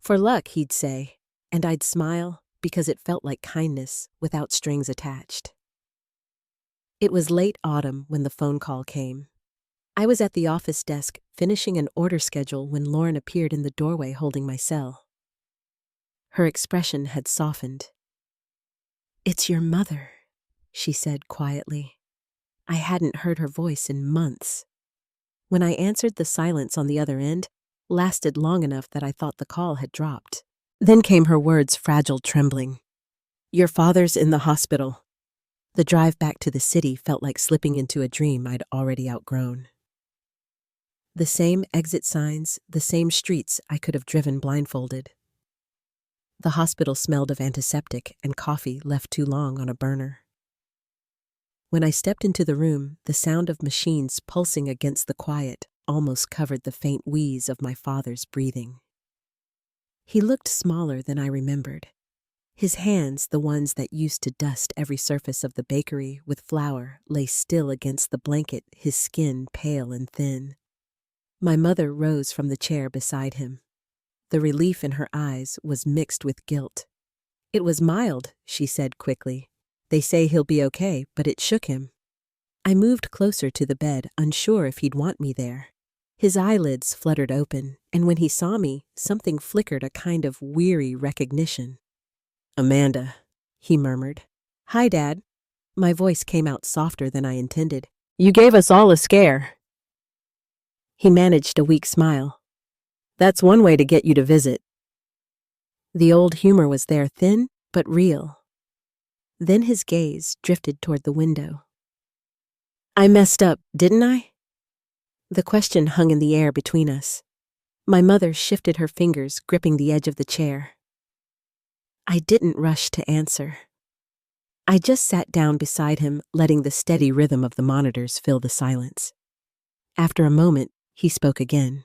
For luck, he'd say, and I'd smile because it felt like kindness without strings attached. It was late autumn when the phone call came. I was at the office desk finishing an order schedule when Lauren appeared in the doorway holding my cell. Her expression had softened. "It's your mother," she said quietly. I hadn't heard her voice in months. When I answered, the silence on the other end lasted long enough that I thought the call had dropped. Then came her words, fragile, trembling. "Your father's in the hospital." The drive back to the city felt like slipping into a dream I'd already outgrown. The same exit signs, the same streets I could have driven blindfolded. The hospital smelled of antiseptic and coffee left too long on a burner. When I stepped into the room, the sound of machines pulsing against the quiet almost covered the faint wheeze of my father's breathing. He looked smaller than I remembered. His hands, the ones that used to dust every surface of the bakery with flour, lay still against the blanket, his skin pale and thin. My mother rose from the chair beside him. The relief in her eyes was mixed with guilt. "It was mild," she said quickly. "They say he'll be okay, but it shook him." I moved closer to the bed, unsure if he'd want me there. His eyelids fluttered open, and when he saw me, something flickered, a kind of weary recognition. "Amanda," he murmured. "Hi, Dad." My voice came out softer than I intended. "You gave us all a scare." He managed a weak smile. "That's one way to get you to visit." The old humor was there, thin but real. Then his gaze drifted toward the window. "I messed up, didn't I?" The question hung in the air between us. My mother shifted her fingers, gripping the edge of the chair. I didn't rush to answer. I just sat down beside him, letting the steady rhythm of the monitors fill the silence. After a moment, he spoke again.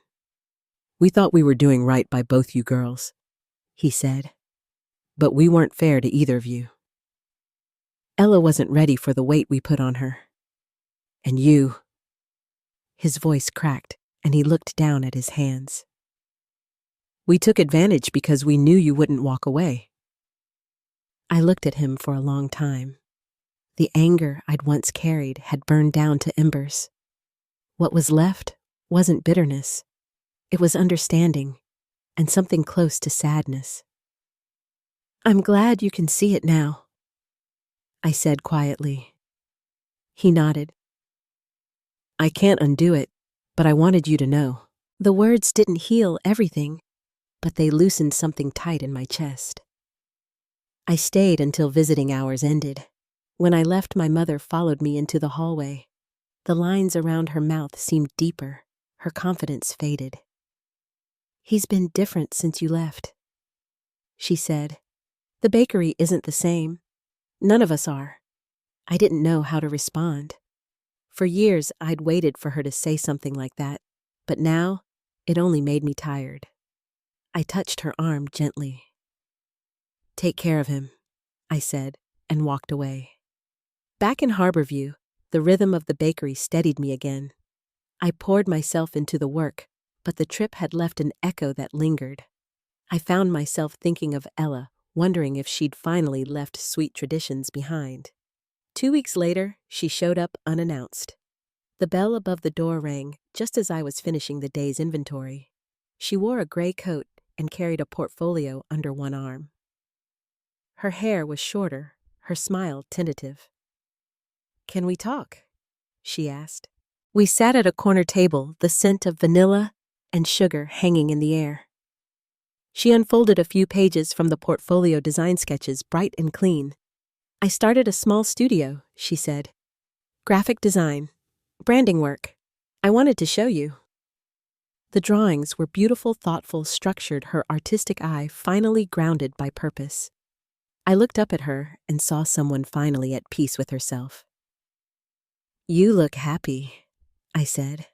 "We thought we were doing right by both you girls," he said. "But we weren't fair to either of you. Ella wasn't ready for the weight we put on her. And you—" His voice cracked, and he looked down at his hands. "We took advantage because we knew you wouldn't walk away." I looked at him for a long time. The anger I'd once carried had burned down to embers. What was left wasn't bitterness. It was understanding, and something close to sadness. "I'm glad you can see it now," I said quietly. He nodded. "I can't undo it, but I wanted you to know." The words didn't heal everything, but they loosened something tight in my chest. I stayed until visiting hours ended. When I left, my mother followed me into the hallway. The lines around her mouth seemed deeper. Her confidence faded. "He's been different since you left," she said. "The bakery isn't the same. None of us are." I didn't know how to respond. For years, I'd waited for her to say something like that, but now it only made me tired. I touched her arm gently. "Take care of him," I said, and walked away. Back in Harborview, the rhythm of the bakery steadied me again. I poured myself into the work, but the trip had left an echo that lingered. I found myself thinking of Ella, wondering if she'd finally left sweet traditions behind. 2 weeks later, she showed up unannounced. The bell above the door rang just as I was finishing the day's inventory. She wore a gray coat and carried a portfolio under one arm. Her hair was shorter, her smile tentative. "Can we talk?" she asked. We sat at a corner table, the scent of vanilla and sugar hanging in the air. She unfolded a few pages from the portfolio design sketches, bright and clean. "I started a small studio," she said. "Graphic design, branding work. I wanted to show you." The drawings were beautiful, thoughtful, structured, her artistic eye finally grounded by purpose. I looked up at her and saw someone finally at peace with herself. "You look happy," I said.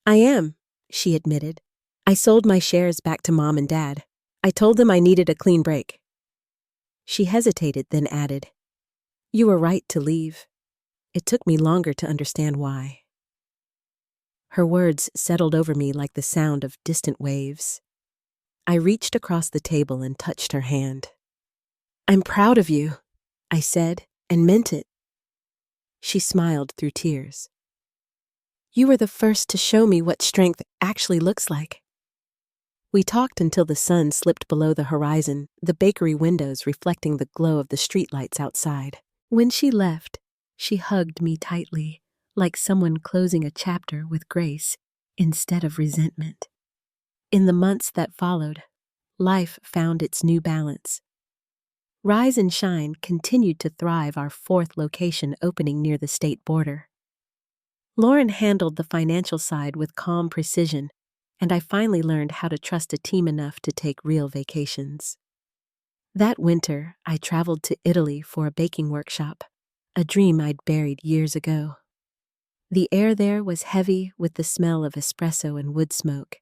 "I am," she admitted. "I sold my shares back to Mom and Dad. I told them I needed a clean break." She hesitated, then added, "You were right to leave. It took me longer to understand why." Her words settled over me like the sound of distant waves. I reached across the table and touched her hand. "I'm proud of you," I said, and meant it. She smiled through tears. You were the first to show me what strength actually looks like. We talked until the sun slipped below the horizon, the bakery windows reflecting the glow of the streetlights outside. When she left, she hugged me tightly, like someone closing a chapter with grace instead of resentment. In the months that followed, life found its new balance. Rise and Shine continued to thrive, our fourth location opening near the state border. Lauren handled the financial side with calm precision, and I finally learned how to trust a team enough to take real vacations. That winter, I traveled to Italy for a baking workshop, a dream I'd buried years ago. The air there was heavy with the smell of espresso and wood smoke,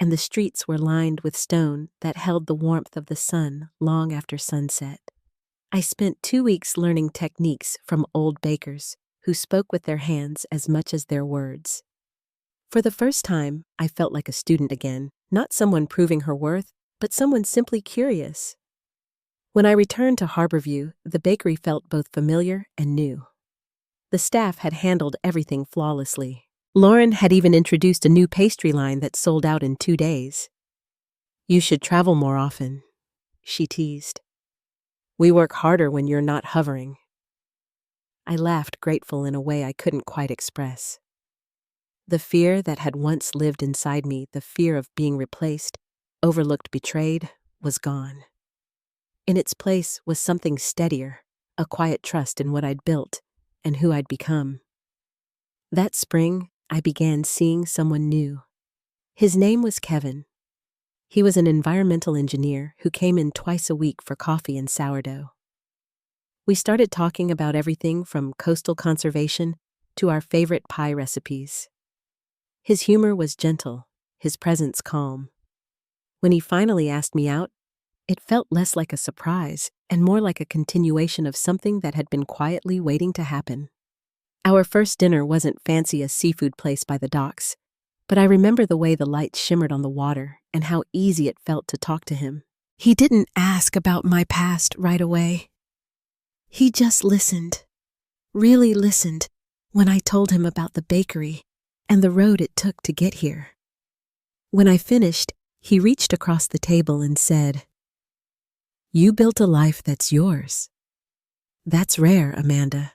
and the streets were lined with stone that held the warmth of the sun long after sunset. I spent 2 weeks learning techniques from old bakers who spoke with their hands as much as their words. For the first time, I felt like a student again, not someone proving her worth, but someone simply curious. When I returned to Harborview, the bakery felt both familiar and new. The staff had handled everything flawlessly. Lauren had even introduced a new pastry line that sold out in 2 days. You should travel more often, she teased. We work harder when you're not hovering. I laughed, grateful in a way I couldn't quite express. The fear that had once lived inside me, the fear of being replaced, overlooked, betrayed, was gone. In its place was something steadier, a quiet trust in what I'd built and who I'd become. That spring, I began seeing someone new. His name was Kevin. He was an environmental engineer who came in twice a week for coffee and sourdough. We started talking about everything from coastal conservation to our favorite pie recipes. His humor was gentle, his presence calm. When he finally asked me out, it felt less like a surprise and more like a continuation of something that had been quietly waiting to happen. Our first dinner wasn't fancy, a seafood place by the docks, but I remember the way the lights shimmered on the water and how easy it felt to talk to him. He didn't ask about my past right away. He just listened, really listened, when I told him about the bakery and the road it took to get here. When I finished, he reached across the table and said, "You built a life that's yours. That's rare, Amanda."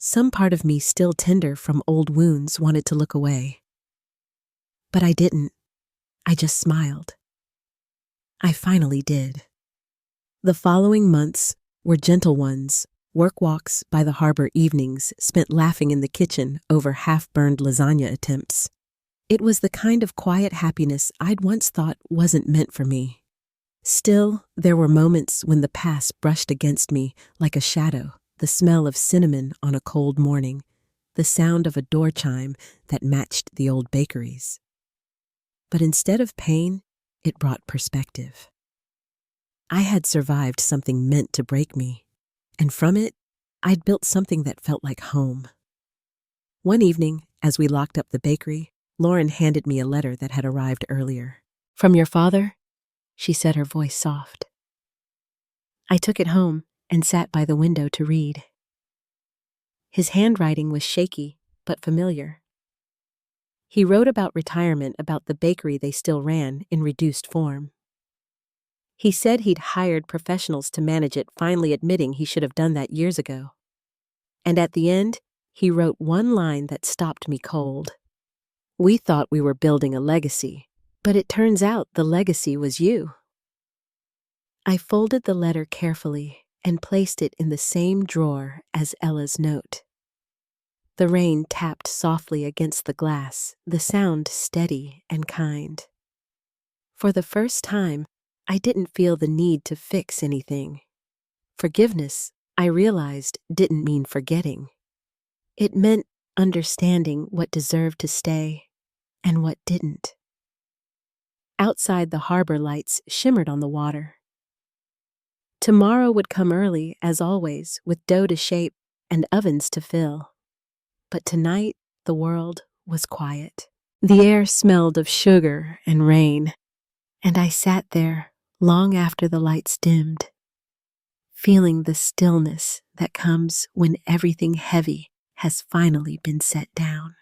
Some part of me, still tender from old wounds, wanted to look away. But I didn't. I just smiled. I finally did. The following months were gentle ones, work walks by the harbor, evenings spent laughing in the kitchen over half-burned lasagna attempts. It was the kind of quiet happiness I'd once thought wasn't meant for me. Still, there were moments when the past brushed against me like a shadow, the smell of cinnamon on a cold morning, the sound of a door chime that matched the old bakeries. But instead of pain, it brought perspective. I had survived something meant to break me, and from it, I'd built something that felt like home. One evening, as we locked up the bakery, Lauren handed me a letter that had arrived earlier. "From your father?" she said, her voice soft. I took it home and sat by the window to read. His handwriting was shaky, but familiar. He wrote about retirement, about the bakery they still ran in reduced form. He said he'd hired professionals to manage it, finally admitting he should have done that years ago. And at the end, he wrote one line that stopped me cold. "We thought we were building a legacy, but it turns out the legacy was you." I folded the letter carefully and placed it in the same drawer as Ella's note. The rain tapped softly against the glass, the sound steady and kind. For the first time, I didn't feel the need to fix anything. Forgiveness, I realized, didn't mean forgetting. It meant understanding what deserved to stay and what didn't. Outside, the harbor lights shimmered on the water. Tomorrow would come early, as always, with dough to shape and ovens to fill. But tonight, the world was quiet. The air smelled of sugar and rain, and I sat there long after the lights dimmed, feeling the stillness that comes when everything heavy has finally been set down.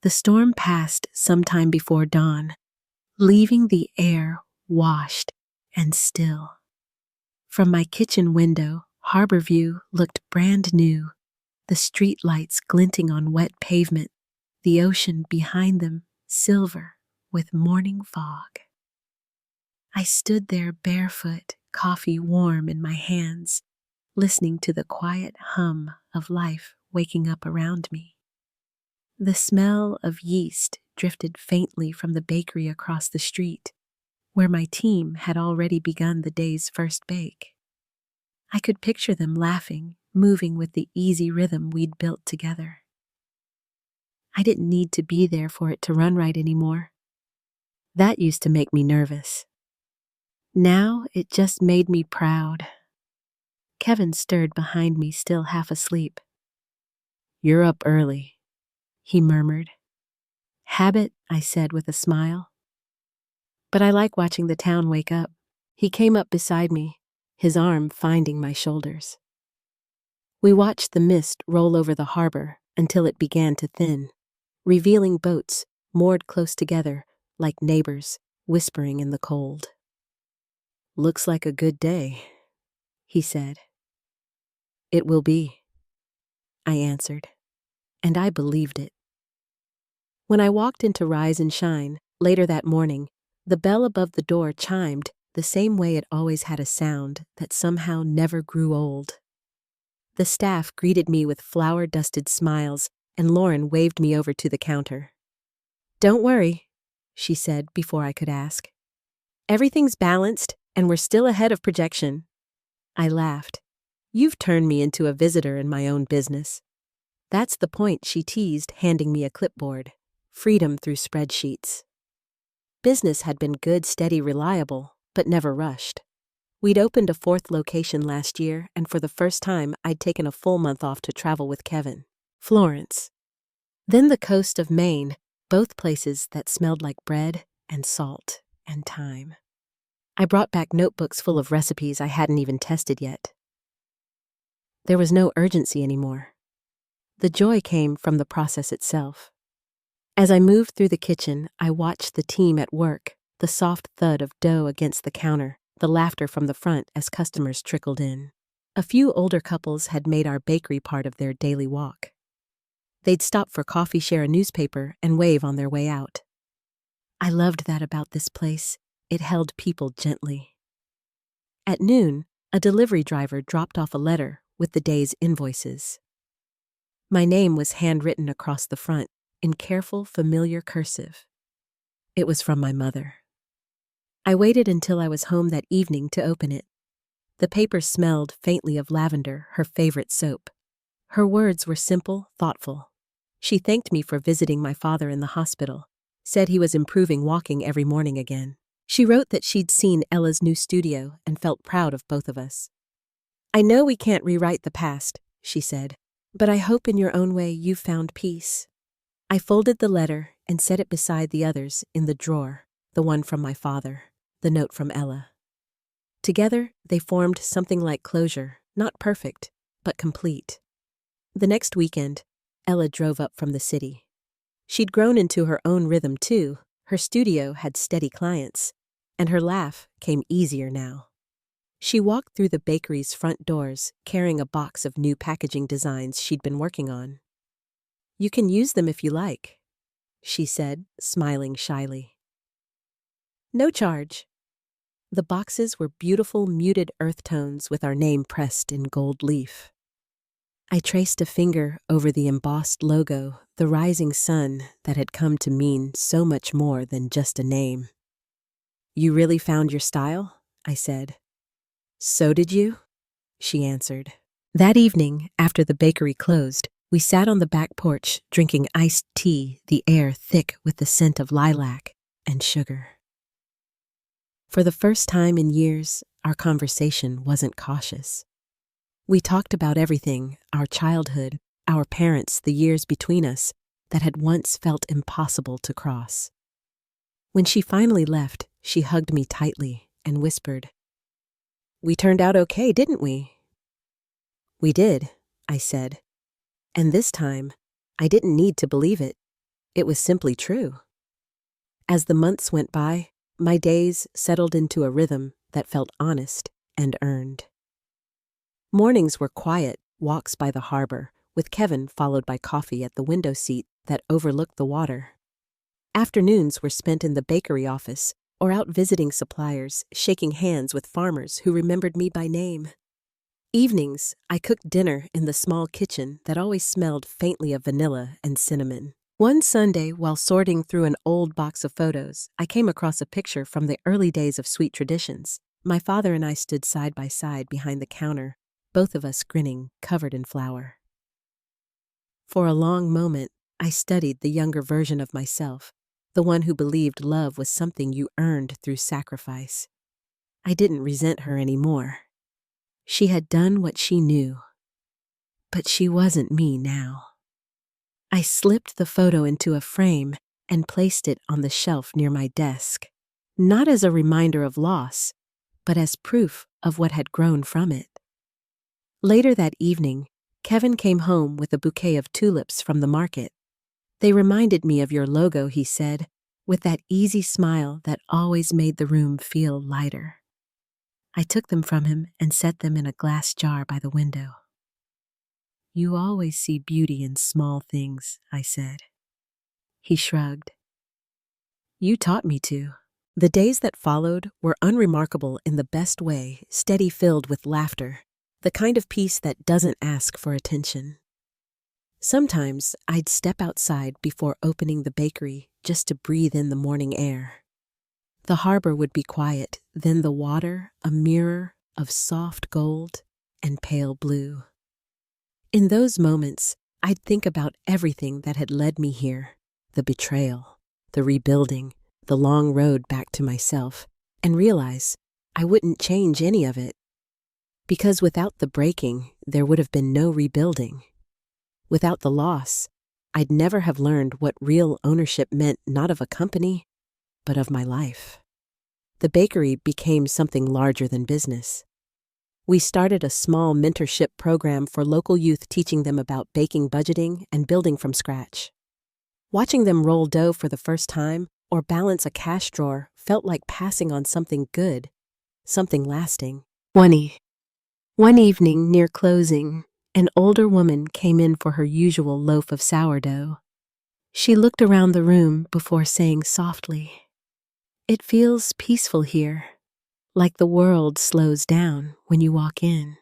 The storm passed sometime before dawn, leaving the air washed and still. From my kitchen window, harbor view looked brand new, the street lights glinting on wet pavement, the ocean behind them silver with morning fog. I stood there barefoot, coffee warm in my hands, listening to the quiet hum of life waking up around me. The smell of yeast drifted faintly from the bakery across the street, where my team had already begun the day's first bake. I could picture them laughing, moving with the easy rhythm we'd built together. I didn't need to be there for it to run right anymore. That used to make me nervous. Now it just made me proud. Kevin stirred behind me, still half asleep. "You're up early," he murmured. "Habit," I said with a smile. "But I like watching the town wake up." He came up beside me, his arm finding my shoulders. We watched the mist roll over the harbor until it began to thin, revealing boats moored close together like neighbors whispering in the cold. "Looks like a good day," he said. "It will be," I answered, and I believed it. When I walked into Rise and Shine later that morning, the bell above the door chimed the same way it always had, a sound that somehow never grew old. The staff greeted me with flour-dusted smiles, and Lauren waved me over to the counter. "Don't worry," she said before I could ask. "Everything's balanced, and we're still ahead of projection." I laughed. "You've turned me into a visitor in my own business." "That's the point," she teased, handing me a clipboard. Freedom through spreadsheets. Business had been good, steady, reliable, but never rushed. We'd opened a 4th location last year, and for the first time, I'd taken a full month off to travel with Kevin. Florence. Then the coast of Maine, both places that smelled like bread and salt and thyme. I brought back notebooks full of recipes I hadn't even tested yet. There was no urgency anymore. The joy came from the process itself. As I moved through the kitchen, I watched the team at work, the soft thud of dough against the counter, the laughter from the front as customers trickled in. A few older couples had made our bakery part of their daily walk. They'd stop for coffee, share a newspaper, and wave on their way out. I loved that about this place. It held people gently. At noon, a delivery driver dropped off a letter with the day's invoices. My name was handwritten across the front in careful, familiar cursive. It was from my mother. I waited until I was home that evening to open it. The paper smelled faintly of lavender, her favorite soap. Her words were simple, thoughtful. She thanked me for visiting my father in the hospital, said he was improving, walking every morning again. She wrote that she'd seen Ella's new studio and felt proud of both of us. "I know we can't rewrite the past," she said, "but I hope in your own way you've found peace." I folded the letter and set it beside the others in the drawer, the one from my father, the note from Ella. Together, they formed something like closure, not perfect, but complete. The next weekend, Ella drove up from the city. She'd grown into her own rhythm too. Her studio had steady clients, and her laugh came easier now. She walked through the bakery's front doors, carrying a box of new packaging designs she'd been working on. "You can use them if you like," she said, smiling shyly. "No charge." The boxes were beautiful muted earth tones with our name pressed in gold leaf. I traced a finger over the embossed logo, the rising sun that had come to mean so much more than just a name. "You really found your style?" I said. "So did you?" she answered. That evening, after the bakery closed, we sat on the back porch drinking iced tea, the air thick with the scent of lilac and sugar. For the first time in years, our conversation wasn't cautious. We talked about everything, our childhood, our parents, the years between us, that had once felt impossible to cross. When she finally left, she hugged me tightly and whispered, We turned out okay, didn't we? We did, I said. And this time, I didn't need to believe it. It was simply true. As the months went by, my days settled into a rhythm that felt honest and earned. Mornings were quiet walks by the harbor, with Kevin followed by coffee at the window seat that overlooked the water. Afternoons were spent in the bakery office or out visiting suppliers, shaking hands with farmers who remembered me by name. Evenings, I cooked dinner in the small kitchen that always smelled faintly of vanilla and cinnamon. One Sunday, while sorting through an old box of photos, I came across a picture from the early days of Sweet Traditions. My father and I stood side by side behind the counter, both of us grinning, covered in flour. For a long moment, I studied the younger version of myself, the one who believed love was something you earned through sacrifice. I didn't resent her anymore. She had done what she knew. But she wasn't me now. I slipped the photo into a frame and placed it on the shelf near my desk, not as a reminder of loss, but as proof of what had grown from it. Later that evening, Kevin came home with a bouquet of tulips from the market. They reminded me of your logo, he said, with that easy smile that always made the room feel lighter. I took them from him and set them in a glass jar by the window. You always see beauty in small things, I said. He shrugged. You taught me to. The days that followed were unremarkable in the best way, steady, filled with laughter, the kind of peace that doesn't ask for attention. Sometimes I'd step outside before opening the bakery just to breathe in the morning air. The harbor would be quiet, then the water a mirror of soft gold and pale blue. In those moments, I'd think about everything that had led me here, the betrayal, the rebuilding, the long road back to myself, and realize I wouldn't change any of it. Because without the breaking, there would have been no rebuilding. Without the loss, I'd never have learned what real ownership meant, not of a company, but of my life. The bakery became something larger than business. We started a small mentorship program for local youth, teaching them about baking, budgeting, and building from scratch. Watching them roll dough for the first time or balance a cash drawer felt like passing on something good, something lasting. One evening near closing, an older woman came in for her usual loaf of sourdough. She looked around the room before saying softly, "It feels peaceful here, like the world slows down when you walk in."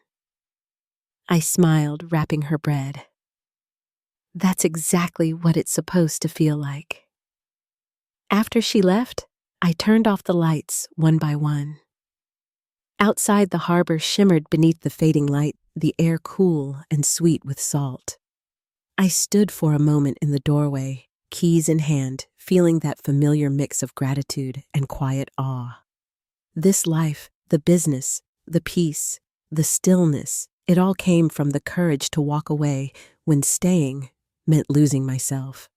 I smiled, wrapping her bread. That's exactly what it's supposed to feel like. After she left, I turned off the lights one by one. Outside, the harbor shimmered beneath the fading light, the air cool and sweet with salt. I stood for a moment in the doorway, keys in hand, feeling that familiar mix of gratitude and quiet awe. This life, the business, the peace, the stillness, it all came from the courage to walk away when staying meant losing myself.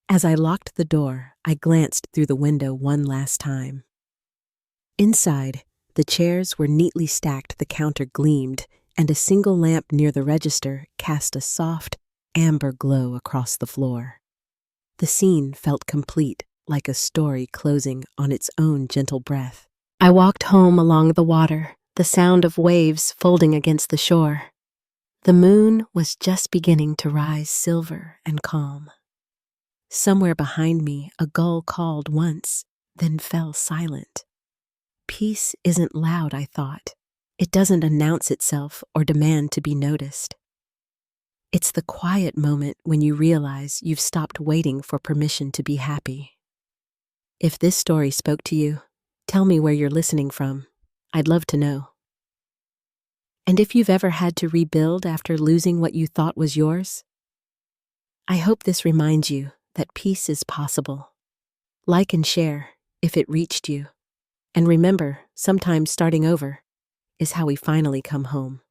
As I locked the door, I glanced through the window one last time. Inside, the chairs were neatly stacked, the counter gleamed, and a single lamp near the register cast a soft, amber glow across the floor. The scene felt complete, like a story closing on its own gentle breath. I walked home along the water, the sound of waves folding against the shore. The moon was just beginning to rise silver and calm. Somewhere behind me, a gull called once, then fell silent. Peace isn't loud, I thought. It doesn't announce itself or demand to be noticed. It's the quiet moment when you realize you've stopped waiting for permission to be happy. If this story spoke to you, tell me where you're listening from. I'd love to know. And if you've ever had to rebuild after losing what you thought was yours, I hope this reminds you that peace is possible. Like and share if it reached you. And remember, sometimes starting over is how we finally come home.